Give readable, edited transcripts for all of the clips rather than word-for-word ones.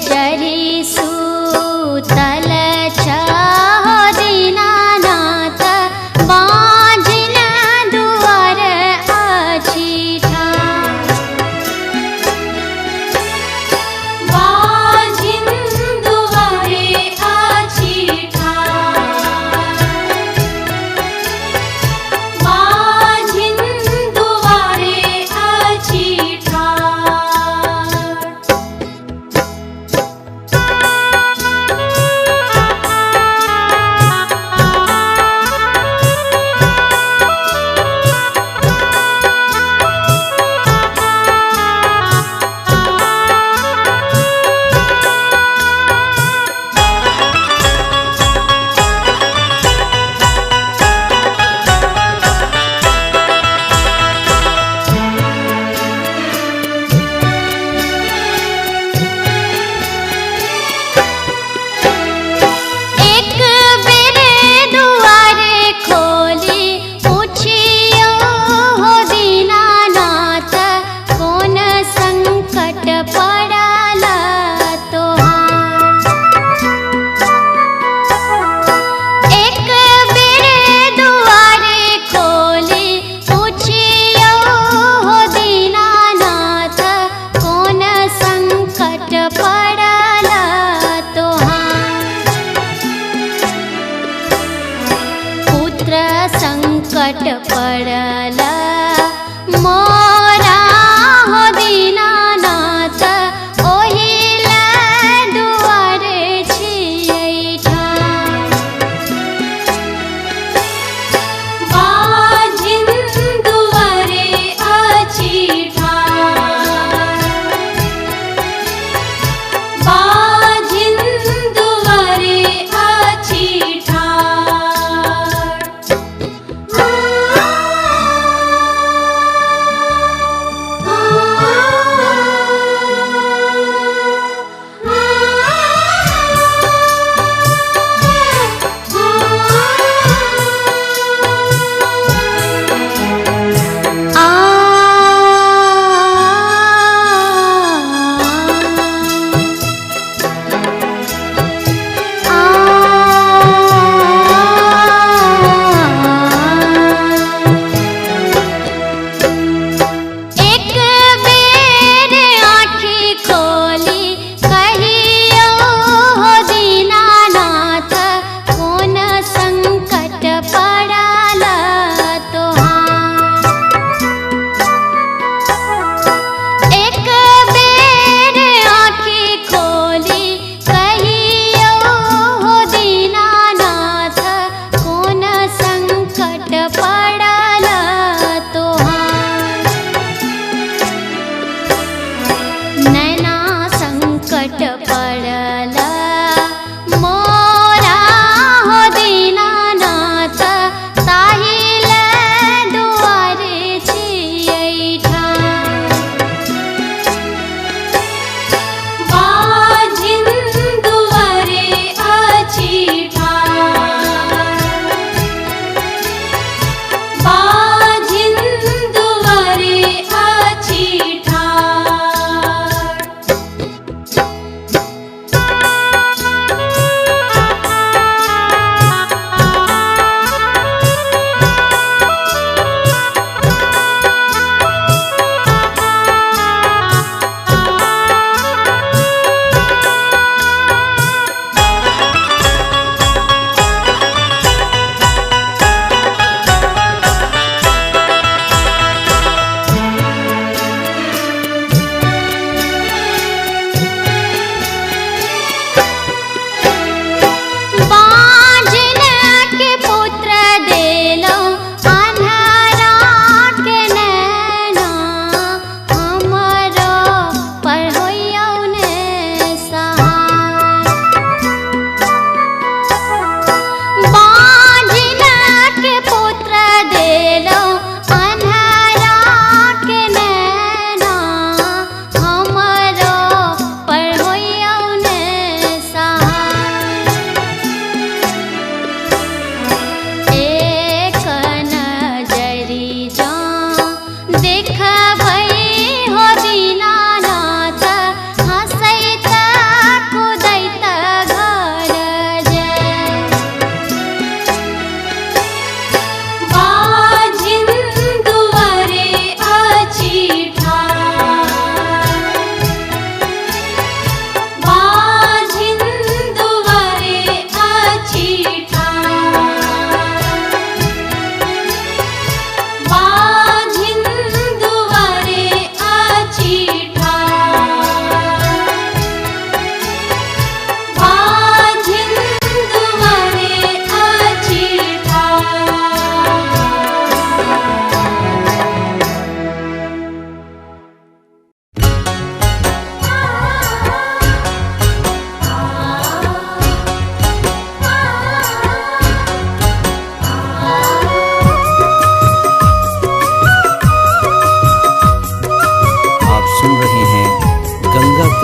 चरी सूतल छहो दीनानाथ बाँझिन दुआर अछि ठाढ़। बाँझिन दुआरे अछि ठाढ़। बाँझिन दुआरे अछि ठाढ़।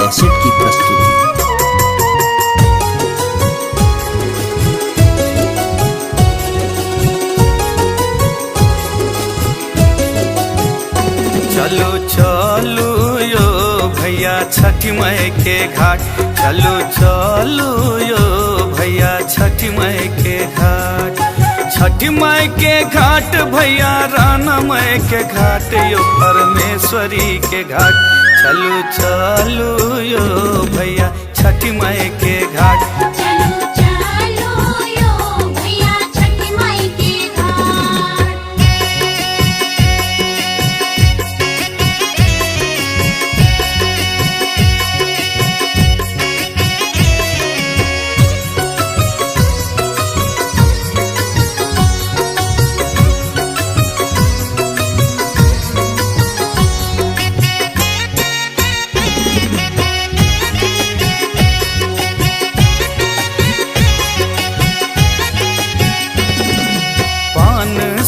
कैसेट की प्रस्तुति। चलो चलो यो भैया छठी माई के घाट, चलो चलो यो भैया छठी माई के घाट। छठी माई के घाट भैया राना माई के घाट, यो परमेश्वरी के घाट। चलो चलो यो भैया छठी माई के घाट। चलो चलो यो भैया छठी माई के घाट।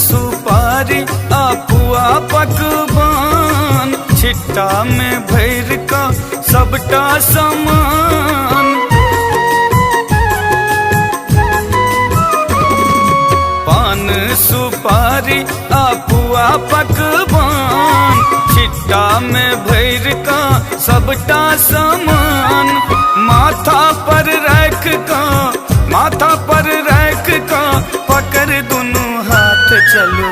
सुपारी आपुआ पकवान, छिट्टा में भैर का सबटा सामान। पान सुपारी आपुआ पकवान, छिट्टा में भैर का सबटा सामान। माथा पर रख का, माथा पर रख का पकड़ दुनू हाथ। चलो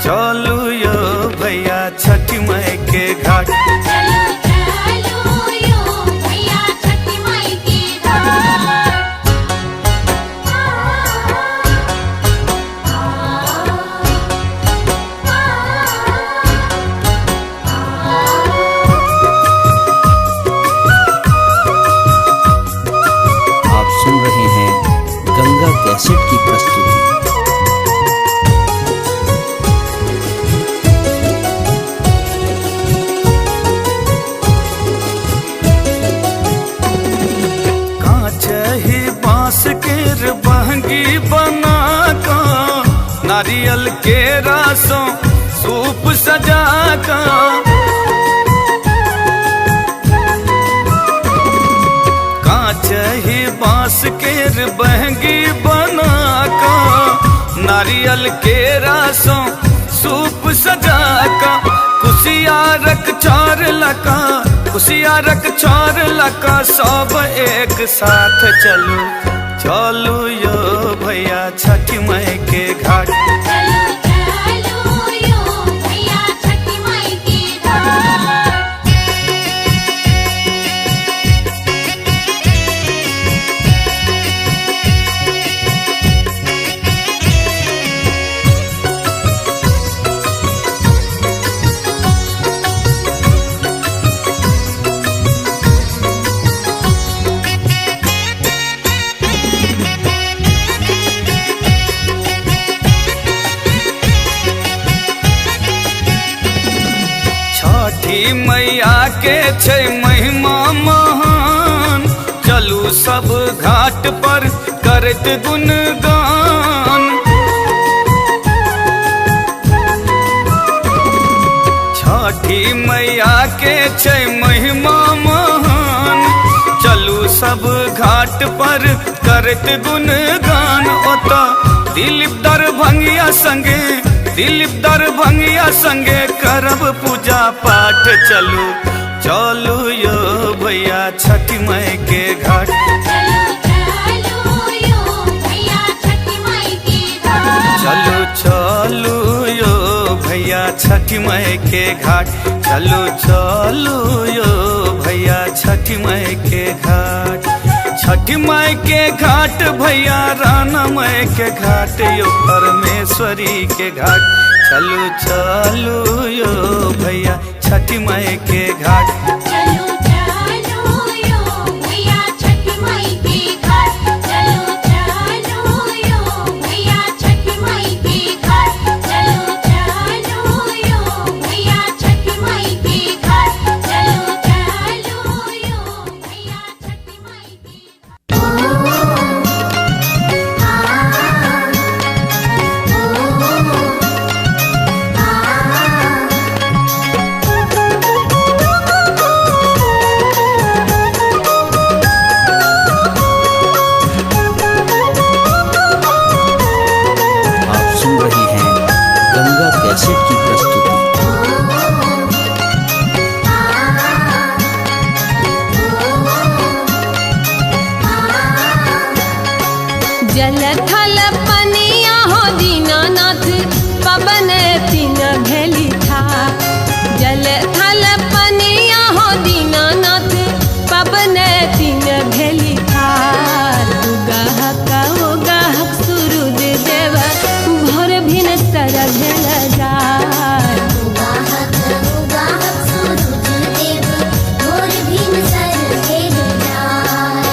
चलो यो भैया छठी माई के घाट। चलो चलो यो भैया छठी माई के घाट। आप सुन रहे हैं गंगा कैसेट की प्रस्तुति। बांस के बहंगी बना का, नारियल के रासों सूप सजा का। कांच ही बांस के बहंगी बना का, नारियल के रासों सूप सजा का। कुसियारक चार लका, कुसियारक चार लका सब एक साथ। चलो चलो यो भैया छठी माई के घाट। चलो चलो यो भैया छठी माई के घाट। छठी मैया के छै महिमा महान, चलू सब घाट पर करत गुणगान। छठी मैया के छै महिमा महान, चलू सब घाट पर करत गुणगान। ओता दिलीप दरभंगिया संगे, दिलीप दरभंगिया संगे करब पूजा पाठ। चलो चलो यो भैया छठी माई के घाट। चलो चलो यो भैया छठी माई के घाट। चलो चलो यो भैया छठी माई के घाट। चलो चलो यो भैया छठी माई के घाट। छठी माई के घाट भैया राना माई के घाट, यो परमेश्वरी के घाट। चलो चलो यो भैया छठी माई के घाट। चलो चलो यो भैया छठी माई के घाट। चलो चलो यो भैया छठी माई के घाट। चलो चलो यो भैया छठी माई के घाट। चलो चलो यो भैया छठी माई के घाट। हो दीनानाथ पवन तीन भेली ठार उगाह का उगाह सूरज देव भोर भिन सर भेल जार उगाहक उगाहक सूरज देव भोर भिन सर भेल जाय।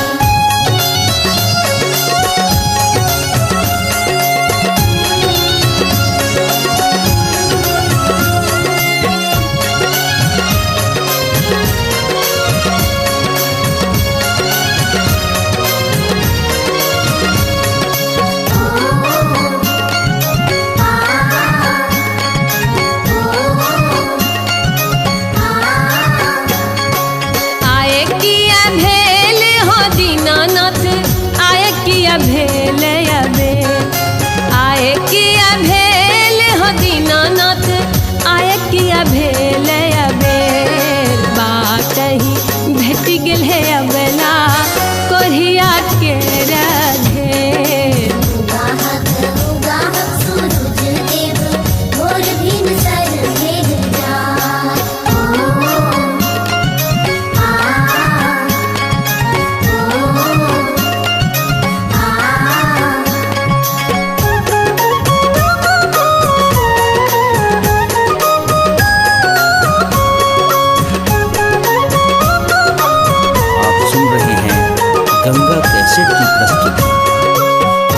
आए किया भेल हो दीनानाथ आए किया भेल अबे आए किया भेल हो दीनानाथ आए किया भेल अबे बात ही भेट गेल है अबला कोरिया के राधे उगाहक उगाहक सूरज देव भोर भिन सर भेल जाय। आप सुन रहे हैं गंगा कैसेट की प्रस्तुति।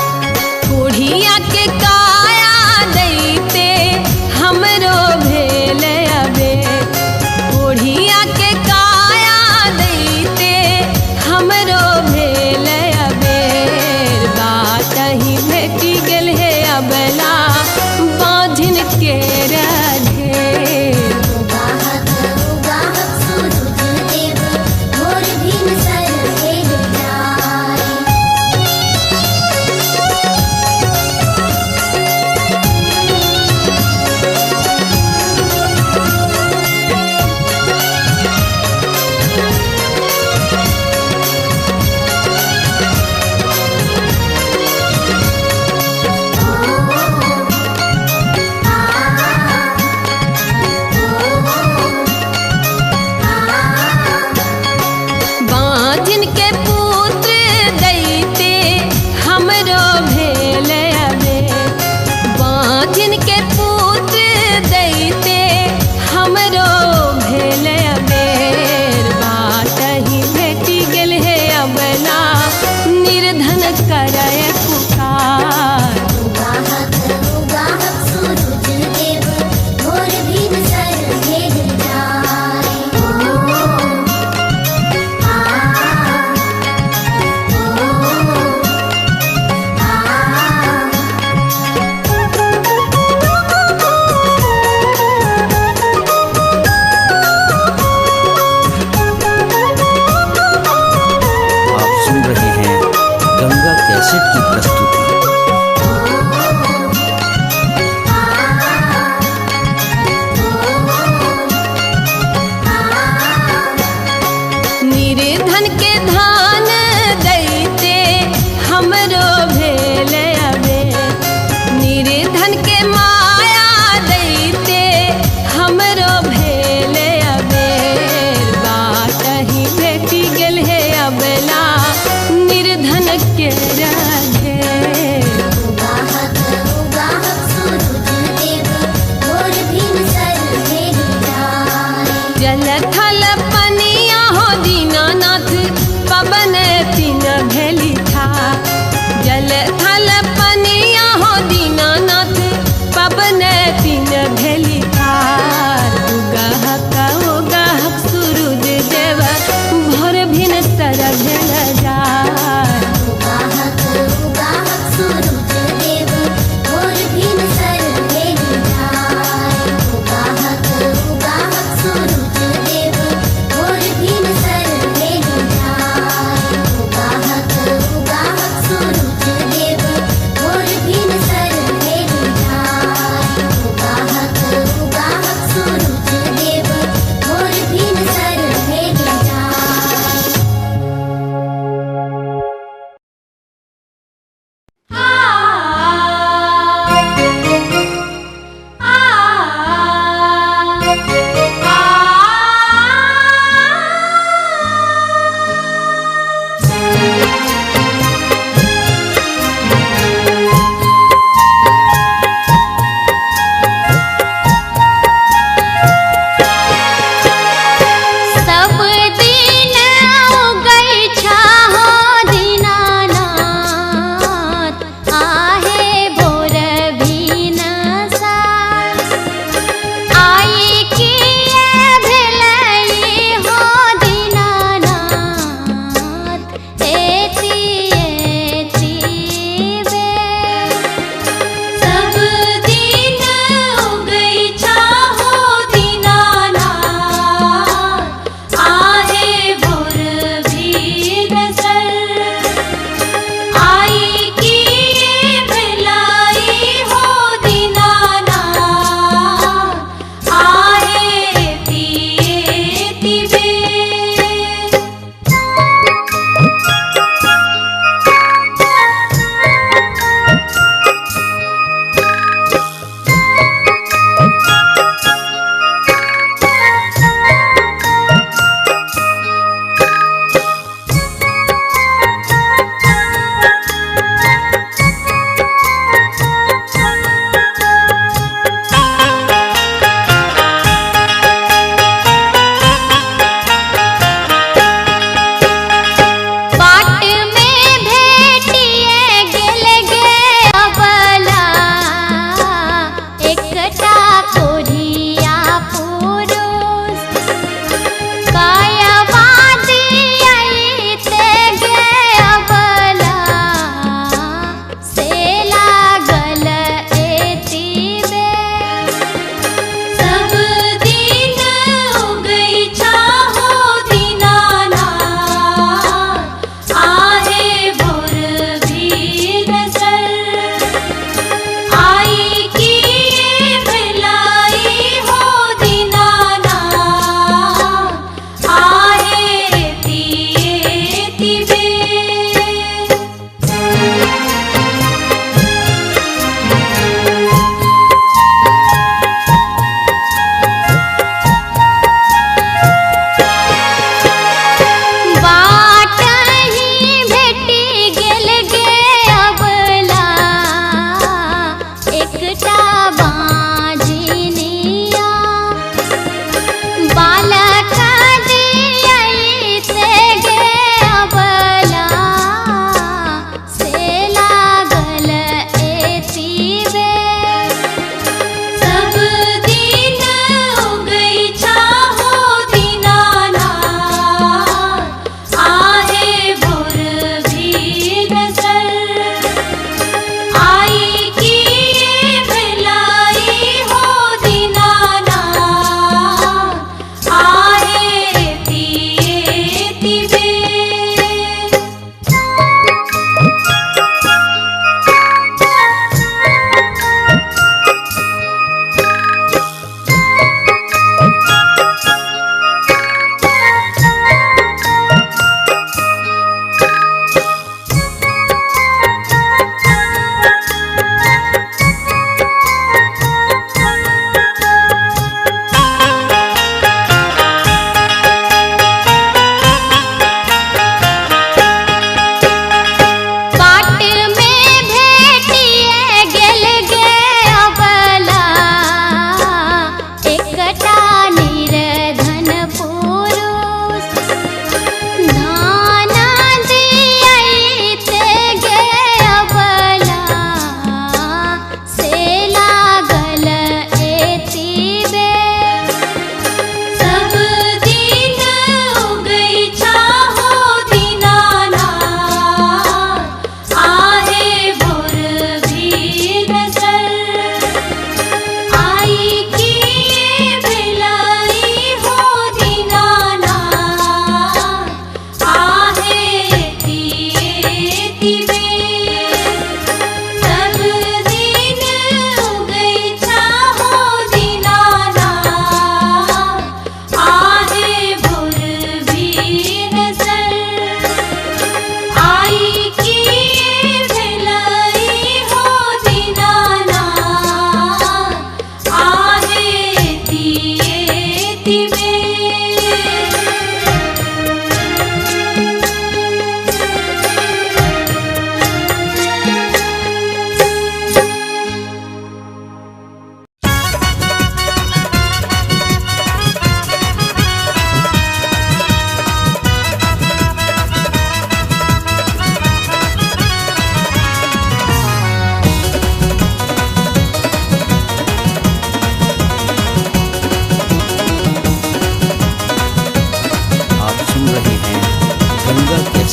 कोढ़िया के काया दैते हमरो भेल अबे कोढ़िया के काया दैते हमरो भेल अबे बात ही भेटी गेल है अबला बाँझिन के राधे उगाहक उगाहक सूरज देव भोर भिन सर भेल जाय। बाँझिन के पुत्र दैते हमरो भेल अबे बाँझिन के पुत्र दैते हमरो भेल अबे बात ही भेटी गेल है अबला निर्धन करय पुकार उगाहक उगाहक सूरज देव भोर भिन सर भेल जाय। आप सुन रहे हैं गंगा कैसेट की प्रस्तुति। निर्धन के धान दैते हमरो भेल अबे निर्धन के माया दैते हमरो भेल अबे बात ही भेटी गेल है अबला निर्धन के राधे उगाहक उगाहक सूरज देव भोर भिन सर भेल जाय। जल थल पनिया हो दीनानाथ पवन तीन भेली था जल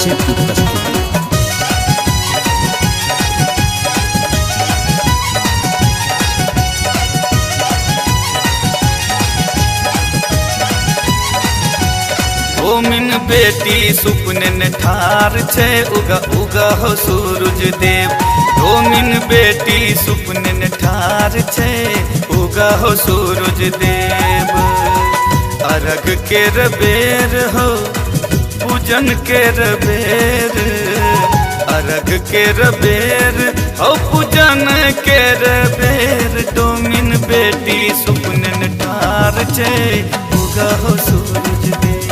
कैसेट की प्रस्तुति। ओमिन बेटी सुपने ठार छे उगा उगा हो सूरज देव। ओमिन बेटी सुपने ठार छे उगा हो सूरज देव। अरग के रबेर हो पूजन के रबेर। अरग के रबेर हो पूजन के रबेर। डोमिन बेटी सुपने ठार छे उगा हो सूरज देव।